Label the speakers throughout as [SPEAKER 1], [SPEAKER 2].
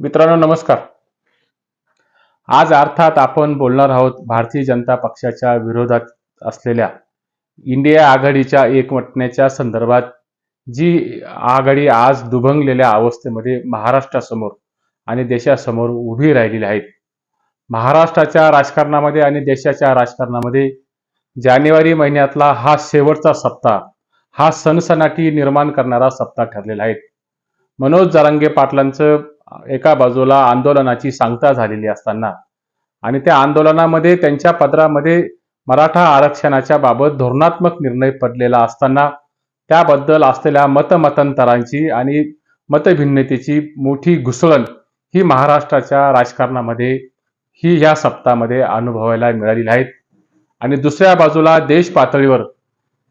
[SPEAKER 1] मित्रांनो नमस्कार. आज अर्थात आपण बोलणार आहोत भारतीय जनता पक्षाच्या विरोधात असलेल्या इंडिया आघाडीच्या एकवटण्याच्या संदर्भात. जी आघाडी आज दुभंगलेल्या अवस्थेमध्ये महाराष्ट्रासमोर आणि देशासमोर उभी राहिलेली आहे. महाराष्ट्राच्या राजकारणामध्ये आणि देशाच्या राजकारणामध्ये जानेवारी महिन्यातला हा शेवटचा सप्ताह हा सनसनाटी निर्माण करणारा सप्ताह ठरलेला आहे. मनोज जरांगे पाटलांचं एका बाजूला आंदोलनाची सांगता झालेली असताना आणि त्या आंदोलनामध्ये त्यांच्या पदरामध्ये मराठा आरक्षणाच्या बाबत धोरणात्मक निर्णय पडलेला असताना त्याबद्दल असलेल्या मतमतांतरांची आणि मतभिन्नतेची मोठी घुसळण ही महाराष्ट्राच्या राजकारणामध्ये ही या सप्ताहामध्ये अनुभवायला मिळालेली आहेत. आणि दुसऱ्या बाजूला देश पातळीवर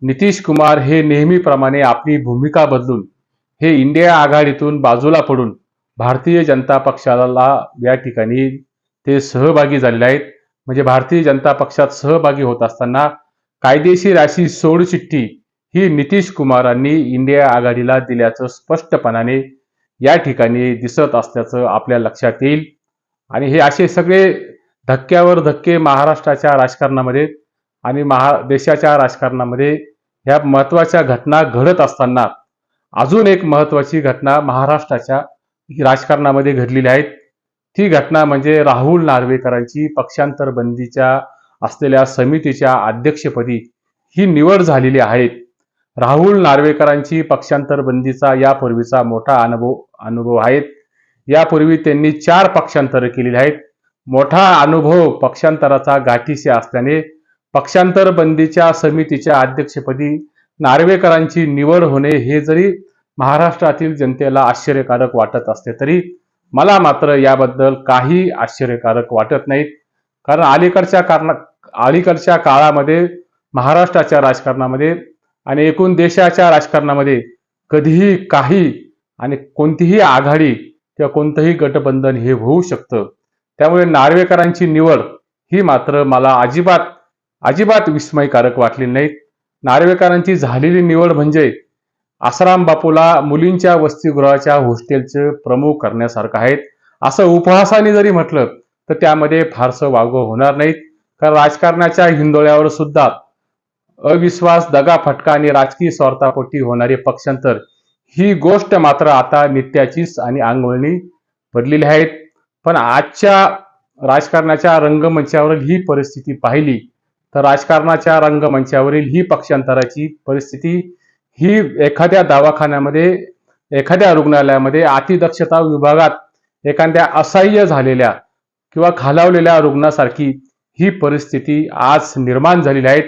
[SPEAKER 1] नितीश कुमार हे नेहमीप्रमाणे आपली भूमिका बदलून हे इंडिया आघाडीतून बाजूला पडून भारतीय जनता पक्षाला या ठिकाणी ते सहभागी झालेले आहेत. म्हणजे भारतीय जनता पक्षात सहभागी होत असताना कायदेशीर अशी सोडचिठ्ठी ही नितीश कुमारांनी इंडिया आघाडीला दिल्याचं स्पष्टपणाने या ठिकाणी दिसत असल्याचं आपल्या लक्षात येईल. आणि हे असे सगळे धक्क्यावर धक्के महाराष्ट्राच्या राजकारणामध्ये आणि देशाच्या राजकारणामध्ये ह्या महत्वाच्या घटना घडत असताना अजून एक महत्वाची घटना महाराष्ट्राच्या राजकारणामध्ये घडलेली आहेत. ती घटना म्हणजे राहुल नार्वेकरांची पक्षांतर बंदीच्या असलेल्या समितीच्या अध्यक्षपदी ही निवड झालेली आहे. राहुल नार्वेकरांची पक्षांतर बंदीचा यापूर्वीचा मोठा अनुभव आहे. यापूर्वी त्यांनी 4 पक्षांतर केलेली आहेत. मोठा अनुभव पक्षांतराचा गाठीशी असल्याने पक्षांतर बंदीच्या समितीच्या अध्यक्षपदी नार्वेकरांची निवड होणे हे जरी महाराष्ट्रातील जनतेला आश्चर्यकारक वाटत असले तरी मला मात्र याबद्दल काही आश्चर्यकारक वाटत नाहीत. कारण अलीकडच्या काळामध्ये महाराष्ट्राच्या राजकारणामध्ये आणि एकूण देशाच्या राजकारणामध्ये कधीही काही आणि कोणतीही आघाडी किंवा कोणतंही गठबंधन हे होऊ शकतं. त्यामुळे नार्वेकरांची निवड ही मात्र मला अजिबात विस्मयकारक वाटली नाही. नार्वेकरांची झालेली निवड म्हणजे आसाराम बापूला मुलींच्या वसतिगृहाच्या हॉस्टेलचे प्रमुख करण्यासारखं आहेत असं उपहासाने जरी म्हटलं तर त्यामध्ये फारसं वावगं होणार नाहीत. कारण राजकारणाच्या हिंदोळ्यावर सुद्धा अविश्वास, दगाफटका आणि राजकीय स्वार्थापोटी होणारे पक्षांतर ही गोष्ट मात्र आता नित्याचीच आणि अंगवळणी पडलेली आहेत. पण आजच्या राजकारणाच्या रंगमंचावरील ही परिस्थिती पाहिली तर राजकारणाच्या रंगमंचावरील ही पक्षांतराची परिस्थिती ही एखाद्या दवाखान्यामध्ये, एखाद्या रुग्णालयामध्ये अतिदक्षता विभागात एखाद्या असह्य झालेल्या किंवा खालावलेल्या रुग्णासारखी ही परिस्थिती आज निर्माण झालेली आहे.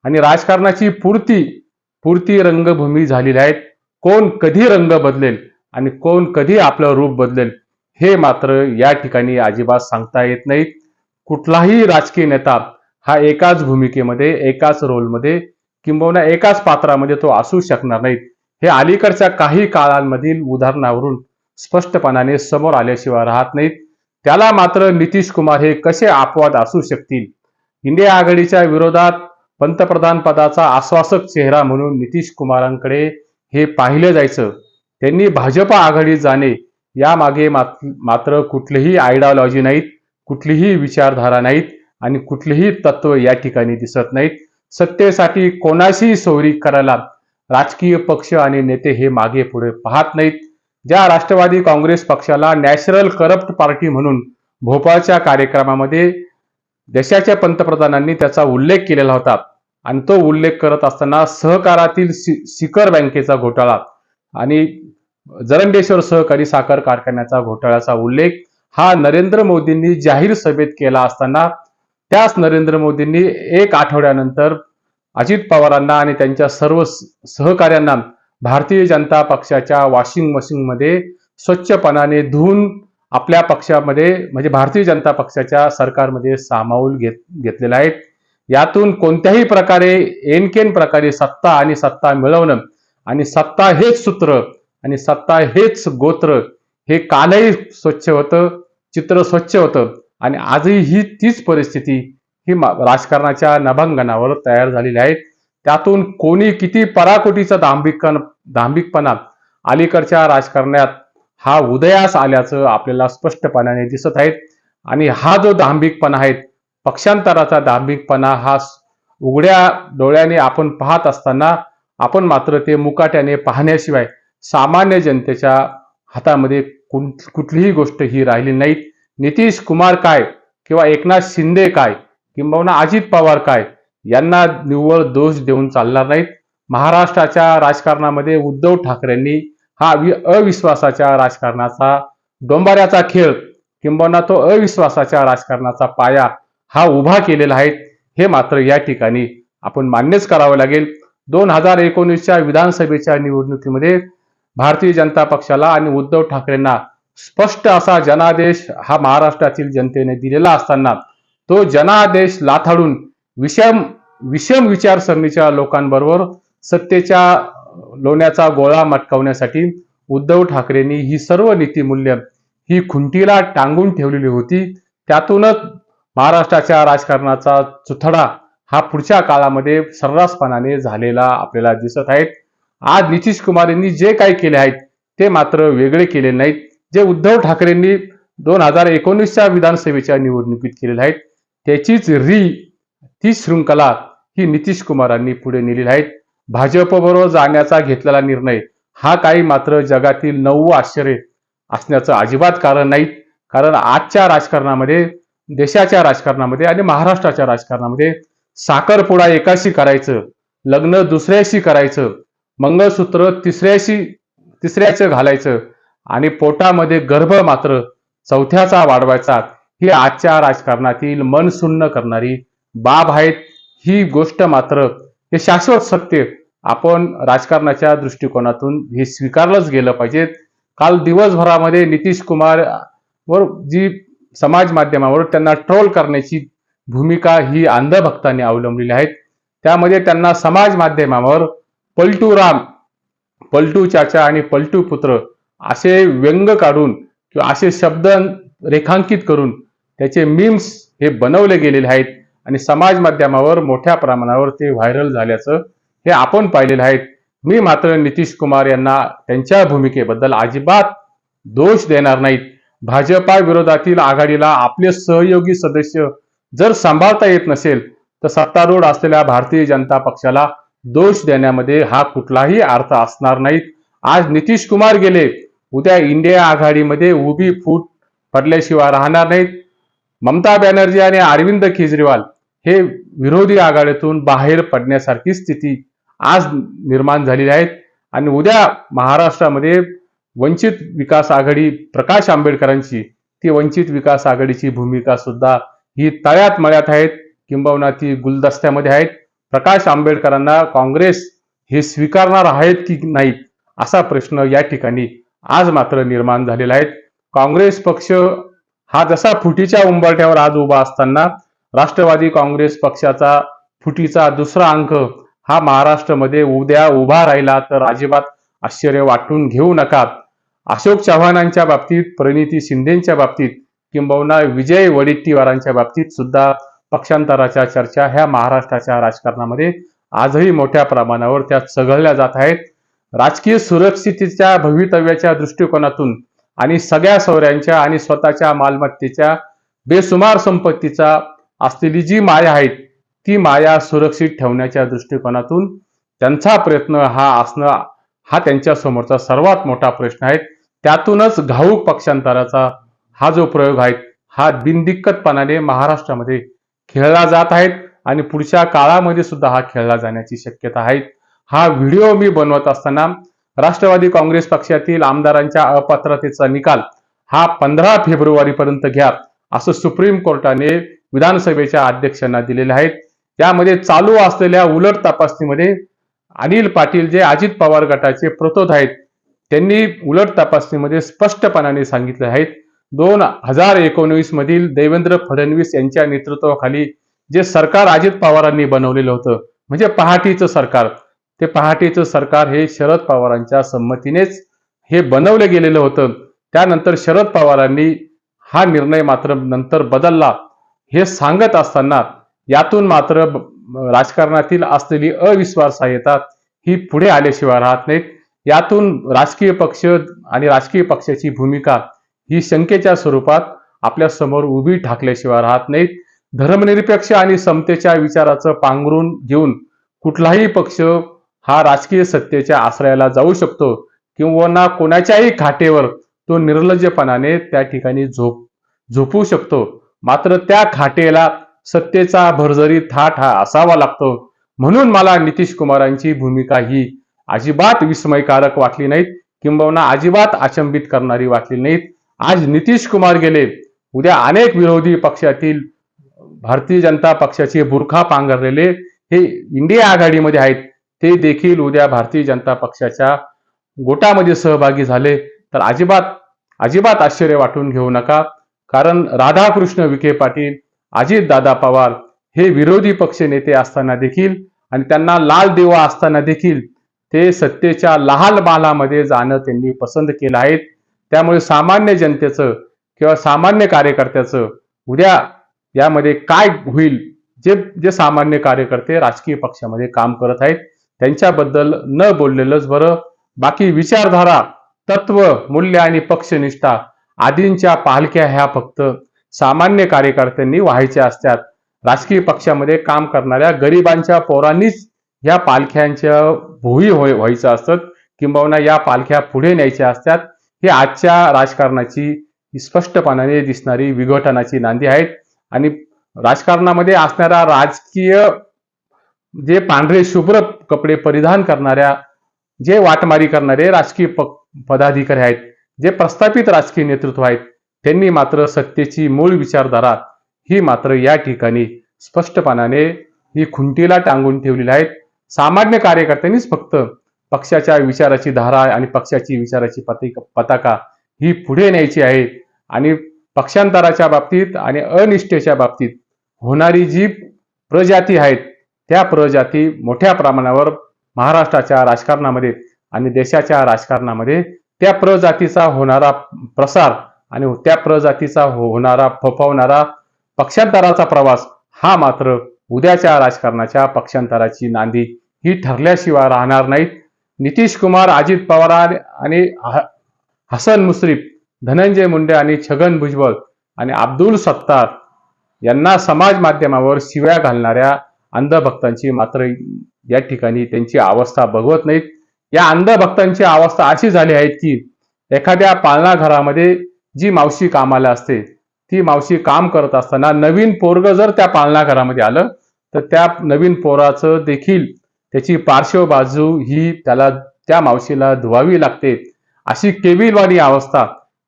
[SPEAKER 1] आणि राजकारणाची पुरती रंगभूमी झालेली आहे. कोण कधी रंग बदलेल आणि कोण कधी आपलं रूप बदलेल हे मात्र या ठिकाणी अजिबात सांगता येत नाहीत. कुठलाही राजकीय नेता हा एकाच भूमिकेमध्ये, एकाच रोलमध्ये किंबहुना एकाच पात्रामध्ये तो असू शकणार नाहीत. हे अलीकडच्या काही काळांमधील उदाहरणावरून स्पष्टपणाने समोर आल्याशिवाय राहत नाहीत. त्याला मात्र नितीश कुमार हे कसे अपवाद असू शकतील? इंडिया आघाडीच्या विरोधात पंतप्रधान पदाचा आश्वासक चेहरा म्हणून नितीश कुमारांकडे हे पाहिले जायचं. त्यांनी भाजप आघाडीत जाणे यामागे मात्र कुठलीही आयडिओलॉजी नाहीत, कुठलीही विचारधारा नाहीत आणि कुठलीही तत्व या ठिकाणी दिसत नाहीत. सत्तेसाठी कोणाशी सोयरी करायला राजकीय पक्ष आणि नेते हे मागे पुढे पाहत नाहीत. ज्या राष्ट्रवादी काँग्रेस पक्षाला नॅशनल करप्ट पार्टी म्हणून भोपाळच्या कार्यक्रमामध्ये देशाच्या पंतप्रधानांनी त्याचा उल्लेख केलेला होता आणि तो उल्लेख करत असताना सहकारातील सिकर बँकेचा घोटाळा आणि जरंडेश्वर सहकारी साखर कारखान्याचा घोटाळ्याचा उल्लेख हा नरेंद्र मोदींनी जाहीर सभेत केला असताना त्याच नरेंद्र मोदींनी 1 आठवड्यानंतर अजित पवारांना आणि त्यांच्या सर्व सहकाऱ्यांना भारतीय जनता पक्षाच्या वॉशिंग मशीनमध्ये स्वच्छपणाने धुवून आपल्या पक्षामध्ये म्हणजे भारतीय जनता पक्षाच्या सरकारमध्ये सामावून घेतलेला आहे. यातून कोणत्याही प्रकारे एनकेन प्रकारे सत्ता मिळवणं आणि सत्ता हेच सूत्र आणि सत्ता हेच गोत्र हे कालही स्वच्छ होतं, चित्र स्वच्छ होतं आणि आजही ही तीच परिस्थिती ही राजकारणाच्या नभांगणावर तयार झालेली आहे. त्यातून कोणी किती पराकोटीचा दांभिकपणा अलीकडच्या राजकारणात हा उदयास आल्याचं आपल्याला स्पष्टपणाने दिसत आहे. आणि हा जो दांभिकपणा आहे, पक्षांतराचा दांभिकपणा, हा उघड्या डोळ्याने आपण पाहत असताना आपण मात्र ते मुकाट्याने पाहण्याशिवाय सामान्य जनतेच्या हातामध्ये कुठलीही गोष्ट ही राहिली नाही. नितीश कुमार काय किंवा एकनाथ शिंदे काय किंबहुना अजित पवार काय यांना निव्वळ दोष देऊन चालणार नाहीत. महाराष्ट्राच्या राजकारणामध्ये उद्धव ठाकरेंनी हा अविश्वासाच्या राजकारणाचा डोंबाऱ्याचा खेळ किंबहुना तो अविश्वासाच्या राजकारणाचा पाया हा उभा केलेला आहे. हे मात्र या ठिकाणी आपण मान्यच करावं लागेल. 2019च्या विधानसभेच्या निवडणुकीमध्ये भारतीय जनता पक्षाला आणि उद्धव ठाकरेंना स्पष्ट असा जनादेश हा महाराष्ट्रातील जनतेने दिलेला असताना तो जनादेश लाथाडून विषम विचारसरणीच्या लोकांबरोबर सत्तेच्या लोण्याचा गोळा मटकावण्यासाठी उद्धव ठाकरेंनी ही सर्व नीतिमूल्य ही खुंटीला टांगून ठेवलेली होती. त्यातूनच महाराष्ट्राच्या राजकारणाचा चुथडा हा पुढच्या काळामध्ये सर्रासपणाने झालेला आपल्याला दिसत आहे. आज नितीश कुमार यांनी जे काही केले आहेत ते मात्र वेगळे केले नाहीत. जे उद्धव ठाकरेंनी 2019च्या विधानसभेच्या निवडणुकीत केलेले आहेत त्याचीच ती शृंखला ही नितीश कुमारांनी पुढे नेलेली आहे. भाजपबरोबर जाण्याचा घेतलेला निर्णय हा काही मात्र जगातील 9 आश्चर्य असण्याचं अजिबात कारण नाही. कारण आजच्या राजकारणामध्ये, देशाच्या राजकारणामध्ये आणि महाराष्ट्राच्या राजकारणामध्ये साखरपुडा एकाशी करायचं, लग्न दुसऱ्याशी करायचं, मंगळसूत्र तिसऱ्याचं घालायचं आणि पोटामध्ये गर्भ मात्र चौथ्याचा वाढवायचा, ही आजच्या राजकारणातील मन सुन्न करणारी बाब आहेत. ही गोष्ट मात्र हे शाश्वत सत्य आपण राजकारणाच्या दृष्टिकोनातून हे स्वीकारलंच गेलं पाहिजे. काल दिवसभरामध्ये नितीश कुमार वर जी समाज माध्यमावर त्यांना ट्रोल करण्याची भूमिका ही अंधभक्तांनी अवलंबलेली आहे. त्यामध्ये त्यांना समाज माध्यमावर पलटू राम, पलटू चाचा आणि पलटू पुत्र असे व्यंग काढून किंवा असे शब्द रेखांकित करून त्याचे मीम्स हे बनवले गेलेले आहेत आणि समाज माध्यमावर मोठ्या प्रमाणावर ते व्हायरल झाल्याचं हे आपण पाहिलेलं आहे. मी मात्र नितीश कुमार यांना त्यांच्या भूमिकेबद्दल अजिबात दोष देणार नाहीत. भाजपा विरोधातील आघाडीला आपले सहयोगी सदस्य जर सांभाळता येत नसेल तर सत्तारूढ असलेल्या भारतीय जनता पक्षाला दोष देण्यामध्ये हा कुठलाही अर्थ असणार नाही. आज नितीश कुमार गेले, उद्या इंडिया आघाडीमध्ये उभी फूट पडल्याशिवाय राहणार नाहीत. ममता बॅनर्जी आणि अरविंद केजरीवाल हे विरोधी आघाडीतून बाहेर पडण्यासारखी स्थिती आज निर्माण झालेली आहे आणि उद्या महाराष्ट्रामध्ये वंचित विकास आघाडी, प्रकाश आंबेडकरांची ती वंचित विकास आघाडीची भूमिका सुद्धा ही तळ्यात मळ्यात आहेत किंबहुना ती गुलदस्त्यामध्ये आहेत. प्रकाश आंबेडकरांना काँग्रेस हे स्वीकारणार आहेत की नाही असा प्रश्न या ठिकाणी आज मात्र निर्माण झालेला आहे. काँग्रेस पक्ष हा जसा फुटीच्या उंबरठ्यावर आज उभा असताना राष्ट्रवादी काँग्रेस पक्षाचा फुटीचा दुसरा अंक हा महाराष्ट्रामध्ये उद्या उभा राहिला तर अजिबात आश्चर्य वाटून घेऊ नका. अशोक चव्हाणांच्या बाबतीत, प्रणिती शिंदेच्या बाबतीत किंबहुना विजय वडेट्टीवारांच्या बाबतीत सुद्धा पक्षांतराच्या चर्चा ह्या महाराष्ट्राच्या राजकारणामध्ये आजही मोठ्या प्रमाणावर त्या चघळल्या जात आहेत. राजकीय सुरक्षिततेच्या भवितव्याच्या दृष्टिकोनातून आणि सगळ्या सौऱ्यांच्या आणि स्वतःच्या मालमत्तेच्या बेसुमार संपत्तीचा असलेली जी माया आहे ती माया सुरक्षित ठेवण्याच्या दृष्टिकोनातून त्यांचा प्रयत्न हा असणं हा त्यांच्या समोरचा सर्वात मोठा प्रश्न आहे. त्यातूनच घाऊक पक्षांतराचा हा जो प्रयोग आहे हा बिनदिक्कतपणाने महाराष्ट्रामध्ये खेळला जात आहे आणि पुढच्या काळामध्ये सुद्धा हा खेळला जाण्याची शक्यता आहे. हा व्हिडिओ मी बनवत असताना राष्ट्रवादी काँग्रेस पक्षातील आमदारांच्या अपात्रतेचा निकाल हा 15 फेब्रुवारीपर्यंत घ्या असं सुप्रीम कोर्टाने विधानसभेच्या अध्यक्षांना दिलेले आहेत. त्यामध्ये चालू असलेल्या उलट तपासणीमध्ये अनिल पाटील जे अजित पवार गटाचे प्रतोद आहेत त्यांनी उलट तपासणीमध्ये स्पष्टपणाने सांगितले आहेत 2019 मधील देवेंद्र फडणवीस यांच्या नेतृत्वाखाली जे सरकार अजित पवारांनी बनवलेलं होतं म्हणजे पहाटीचं सरकार, ते पहाटीचं सरकार हे शरद पवारांच्या संमतीनेच हे बनवलं गेलेलं होतं. त्यानंतर शरद पवारांनी हा निर्णय मात्र नंतर बदलला हे सांगत असताना यातून मात्र राजकारणातील असलेली अविश्वासार्हता ही पुढे आल्याशिवाय राहत नाहीत. यातून राजकीय पक्ष आणि राजकीय पक्षाची भूमिका ही शंकेच्या स्वरूपात आपल्या समोर उभी ठाकल्याशिवाय राहत नाहीत. धर्मनिरपेक्ष आणि समतेच्या विचाराचं पांघरून घेऊन कुठलाही पक्ष हा राजकीय सत्तेच्या आश्रयाला जाऊ शकतो किंवा ना कोणाच्याही खाटेवर तो निर्लज्जपणाने त्या ठिकाणी झोपू शकतो. मात्र त्या खाटेला सत्तेचा भरजरी थाट हा असावा लागतो. म्हणून मला नितीश कुमारांची भूमिका ही अजिबात विस्मयकारक वाटली नाहीत, किंबहुना अजिबात अचंबित करणारी वाटली नाहीत. आज नितीश कुमार गेले, उद्या अनेक विरोधी पक्षातील भारतीय जनता पक्षाचे बुरखा पांघरलेले हे इंडिया आघाडीमध्ये आहेत, ते देखील उद्या भारतीय जनता पक्षाच्या गोटामध्ये सहभागी झाले तर अजिबात आश्चर्य वाटून घेऊ नका. कारण राधाकृष्ण विखे पाटील, अजितदादा पवार हे विरोधी पक्ष नेते असताना देखील आणि त्यांना लाल दिवा असताना देखील ते सत्तेच्या महालामध्ये जाणं त्यांनी पसंत केलं आहे. त्यामुळे सामान्य जनतेचं किंवा सामान्य कार्यकर्त्याचं उद्या यामध्ये काय होईल, जे सामान्य कार्यकर्ते राजकीय पक्षामध्ये काम करत आहेत त्यांच्याबद्दल न बोललेलंच बरं. बाकी विचारधारा, तत्व, मूल्य आणि पक्षनिष्ठा आदींच्या पालख्या ह्या फक्त सामान्य कार्यकर्त्यांनी व्हायच्या असतात. राजकीय पक्षामध्ये काम करणाऱ्या गरिबांच्या पोरांनीच या पालख्यांच्या भोई व्हायचं असतं, किंबहुना या पालख्या पुढे न्यायच्या असतात. हे आजच्या राजकारणाची स्पष्टपणाने दिसणारी विघटनाची नांदी आहेत. आणि राजकारणामध्ये असणारा राजकीय जे पांढरे शुभ्र कपडे परिधान करणाऱ्या, जे वाटमारी करणारे राजकीय पदाधिकारी आहेत, जे प्रस्थापित राजकीय नेतृत्व आहेत, त्यांनी मात्र सत्तेची मूळ विचारधारा ही मात्र या ठिकाणी स्पष्टपणाने ही खुंटीला टांगून ठेवलेली आहेत. सामान्य कार्यकर्त्यांनीच फक्त पक्षाच्या विचाराची धारा आणि पक्षाची विचाराची पताका ही पुढे न्यायची आहे. आणि पक्षांतराच्या बाबतीत आणि अनिष्ठेच्या बाबतीत होणारी जी प्रजाती आहेत, त्या प्रजाती मोठ्या प्रमाणावर महाराष्ट्राच्या राजकारणामध्ये आणि देशाच्या राजकारणामध्ये त्या प्रजातीचा होणारा प्रसार आणि त्या प्रजातीचा होणारा फोफावणारा पक्षांतराचा प्रवास हा मात्र उद्याच्या राजकारणाच्या पक्षांतराची नांदी ही ठरल्याशिवाय राहणार नाहीत. नितीश कुमार, अजित पवार आणि हसन मुश्रीफ, धनंजय मुंडे आणि छगन भुजबळ आणि अब्दुल सत्तार यांना समाज माध्यमावर शिव्या घालणाऱ्या अंधभक्तांची मात्र या ठिकाणी त्यांची अवस्था बघवत नाहीत. या अंधभक्तांची अवस्था अशी झाली आहे की एखाद्या पाळणा घरामध्ये जी मावशी कामाला असते, ती मावशी काम करत असताना नवीन पोरग जर त्या पाळणा घरामध्ये आलं तर त्या नवीन पोराचं देखील त्याची पार्श्व बाजू ही त्या मावशीला धुवावी लागते. अशी केविलवाणी अवस्था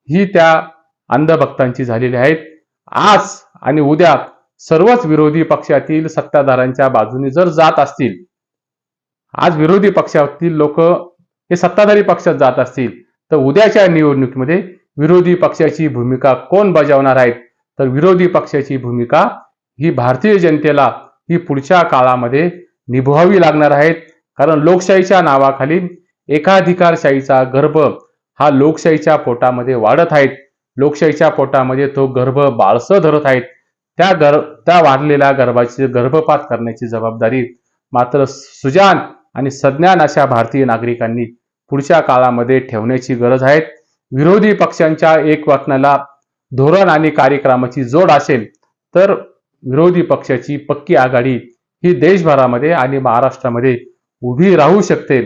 [SPEAKER 1] ही त्या अंधभक्तांची झालेली आहे. आज आणि उद्या सर्वच विरोधी पक्षातील सत्ताधाऱ्यांच्या बाजूने जर जात असतील, आज विरोधी पक्षातील लोक हे सत्ताधारी पक्षात जात असतील, तर उद्याच्या निवडणुकीमध्ये विरोधी पक्षाची भूमिका कोण बजावणार आहेत, तर विरोधी पक्षाची भूमिका ही भारतीय जनतेला ही पुढच्या काळामध्ये निभवावी लागणार आहेत. कारण लोकशाहीच्या नावाखाली एकाधिकारशाहीचा गर्भ हा लोकशाहीच्या पोटामध्ये वाढत आहेत. लोकशाहीच्या पोटामध्ये तो गर्भ बाळसं धरत आहेत. त्या वाढलेल्या गर्भाची गर्भपात करण्याची जबाबदारी मात्र सुजान आणि सज्ञान अशा भारतीय नागरिकांनी पुढच्या काळामध्ये ठेवण्याची गरज आहे. विरोधी पक्षांच्या एकवटनाला धोरण आणि कार्यक्रमाची जोड असेल तर विरोधी पक्षाची पक्की आघाडी ही देशभरामध्ये आणि महाराष्ट्रामध्ये उभी राहू शकते.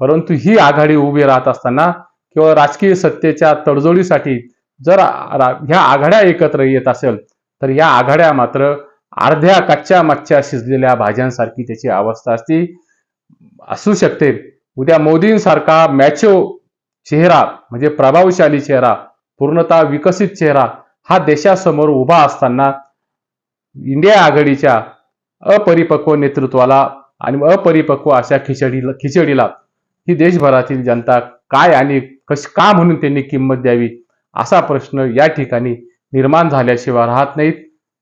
[SPEAKER 1] परंतु ही आघाडी उभी राहत असताना किंवा राजकीय सत्तेच्या तडजोडीसाठी जर ह्या आघाड्या एकत्र येत असेल तर या आघाड्या मात्र अर्ध्या कच्च्या मच्छ्या शिजलेल्या भाज्यांसारखी त्याची अवस्था असू शकते. उद्या मोदींसारखा मॅचो चेहरा म्हणजे प्रभावशाली चेहरा, पूर्णतः विकसित चेहरा हा देशासमोर उभा असताना इंडिया आघाडीच्या अपरिपक्व नेतृत्वाला आणि अपरिपक्व अशा खिचडीला ही देशभरातील जनता काय आणि का म्हणून त्यांनी किंमत द्यावी असा प्रश्न या ठिकाणी निर्माण झाल्याशिवाय राहत नाहीत.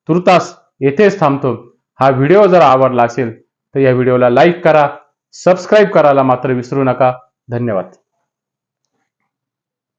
[SPEAKER 1] तुर्तास येथेच थांबतो. हा व्हिडिओ जर आवडला असेल तर या व्हिडिओला लाईक करा, सबस्क्राईब करायला मात्र विसरू नका. धन्यवाद.